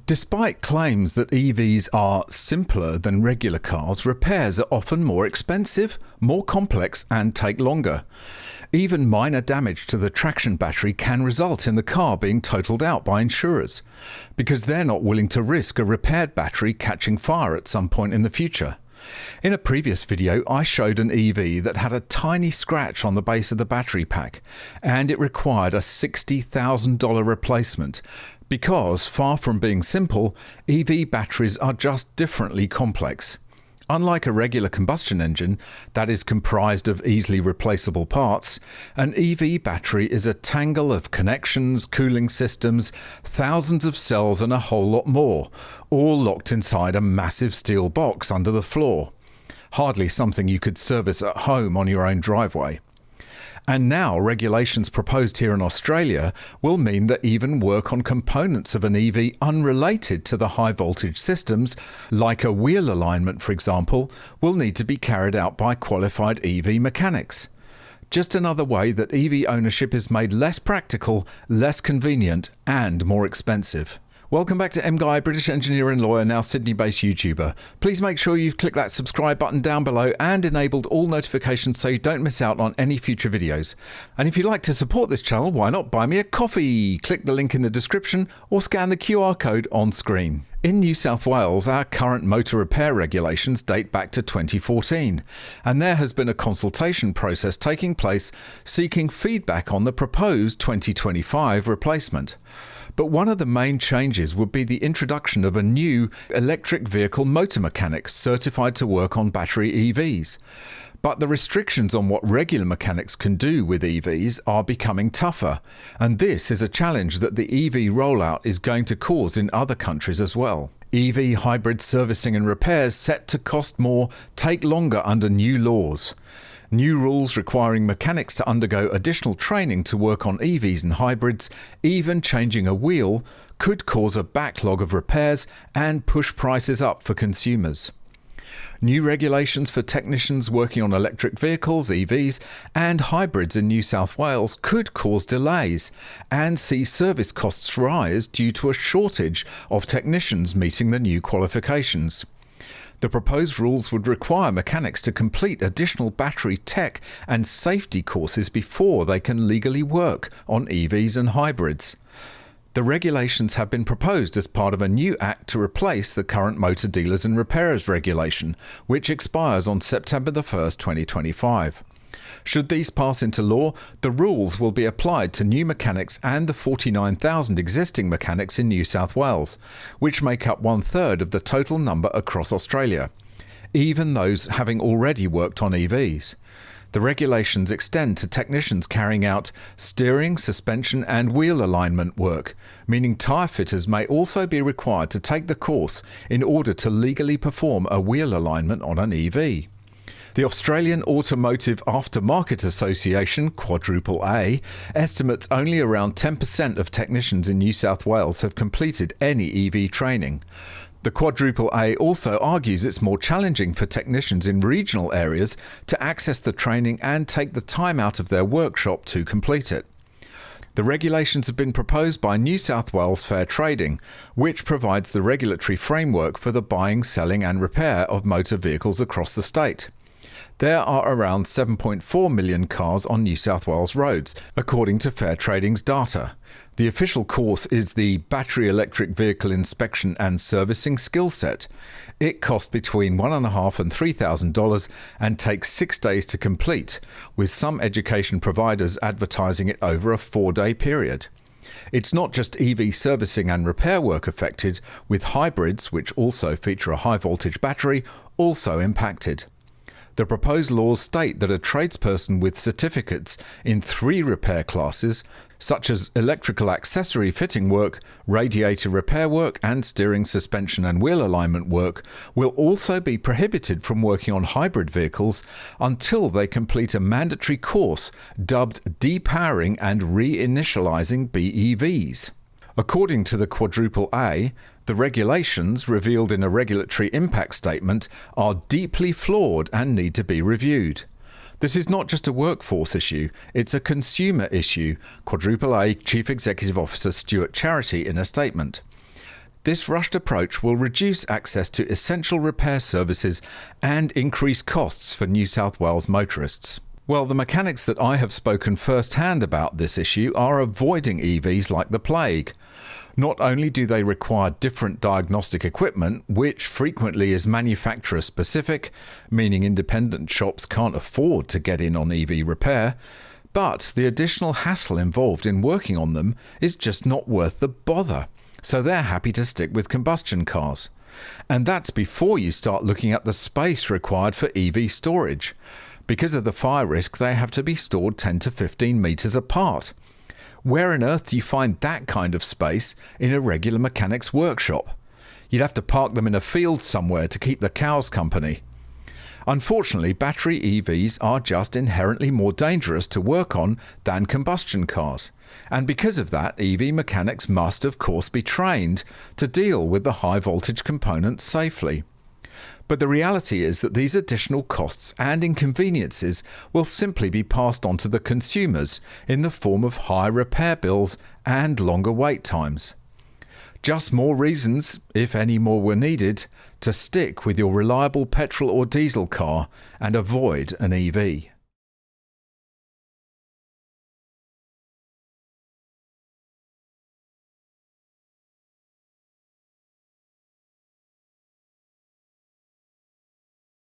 Despite claims that EVs are simpler than regular cars, repairs are often more expensive, more complex, and take longer. Even minor damage to the traction battery can result in the car being totaled out by insurers, because they're not willing to risk a repaired battery catching fire at some point in the future. In a previous video, I showed an EV that had a tiny scratch on the base of the battery pack, and it required a $60,000 replacement. Because, far from being simple, EV batteries are just differently complex. Unlike a regular combustion engine that is comprised of easily replaceable parts, an EV battery is a tangle of connections, cooling systems, thousands of cells and a whole lot more, all locked inside a massive steel box under the floor. Hardly something you could service at home on your own driveway. And now regulations proposed here in Australia will mean that even work on components of an EV unrelated to the high voltage systems, like a wheel alignment for example, will need to be carried out by qualified EV mechanics. Just another way that EV ownership is made less practical, less convenient and more expensive. Welcome back to MGUY, British engineer and lawyer, now Sydney-based YouTuber. Please make sure you've clicked that subscribe button down below and enabled all notifications so you don't miss out on any future videos. And if you'd like to support this channel, why not buy me a coffee? Click the link in the description or scan the QR code on screen. In New South Wales, our current motor repair regulations date back to 2014, and there has been a consultation process taking place seeking feedback on the proposed 2025 replacement. But one of the main changes would be the introduction of a new electric vehicle motor mechanic certified to work on battery EVs. But the restrictions on what regular mechanics can do with EVs are becoming tougher, and this is a challenge that the EV rollout is going to cause in other countries as well. EV hybrid servicing and repairs set to cost more, take longer under new laws. New rules requiring mechanics to undergo additional training to work on EVs and hybrids, even changing a wheel, could cause a backlog of repairs and push prices up for consumers. New regulations for technicians working on electric vehicles, EVs, and hybrids in New South Wales could cause delays and see service costs rise due to a shortage of technicians meeting the new qualifications. The proposed rules would require mechanics to complete additional battery tech and safety courses before they can legally work on EVs and hybrids. The regulations have been proposed as part of a new act to replace the current motor dealers and repairers regulation, which expires on September 1st, 2025. Should these pass into law, the rules will be applied to new mechanics and the 49,000 existing mechanics in New South Wales, which make up 1/3 of the total number across Australia, even those having already worked on EVs. The regulations extend to technicians carrying out steering, suspension and wheel alignment work, meaning tyre fitters may also be required to take the course in order to legally perform a wheel alignment on an EV. The Australian Automotive Aftermarket Association, AAA, estimates only around 10% of technicians in New South Wales have completed any EV training. The AAA also argues it's more challenging for technicians in regional areas to access the training and take the time out of their workshop to complete it. The regulations have been proposed by New South Wales Fair Trading, which provides the regulatory framework for the buying, selling and repair of motor vehicles across the state. There are around 7.4 million cars on New South Wales roads, according to Fair Trading's data. The official course is the Battery Electric Vehicle Inspection and Servicing Skill Set. It costs between $1,500 and $3,000 and takes 6 days to complete, with some education providers advertising it over a 4-day period. It's not just EV servicing and repair work affected, with hybrids, which also feature a high voltage battery, also impacted. The proposed laws state that a tradesperson with certificates in 3 repair classes, such as electrical accessory fitting work, radiator repair work, and steering, suspension and wheel alignment work, will also be prohibited from working on hybrid vehicles until they complete a mandatory course dubbed Depowering and Reinitializing BEVs. According to the AAA, the regulations, revealed in a regulatory impact statement, are deeply flawed and need to be reviewed. This is not just a workforce issue, it's a consumer issue, AAA Chief Executive Officer Stuart Charity in a statement. This rushed approach will reduce access to essential repair services and increase costs for New South Wales motorists. Well, the mechanics that I have spoken firsthand about this issue are avoiding EVs like the plague. Not only do they require different diagnostic equipment, which frequently is manufacturer specific, meaning independent shops can't afford to get in on EV repair, but the additional hassle involved in working on them is just not worth the bother. So they're happy to stick with combustion cars. And that's before you start looking at the space required for EV storage. Because of the fire risk, they have to be stored 10 to 15 metres apart. Where on earth do you find that kind of space in a regular mechanic's workshop? You'd have to park them in a field somewhere to keep the cows company. Unfortunately, battery EVs are just inherently more dangerous to work on than combustion cars. And because of that, EV mechanics must, of course, be trained to deal with the high voltage components safely. But the reality is that these additional costs and inconveniences will simply be passed on to the consumers in the form of high repair bills and longer wait times. Just more reasons, if any more were needed, to stick with your reliable petrol or diesel car and avoid an EV.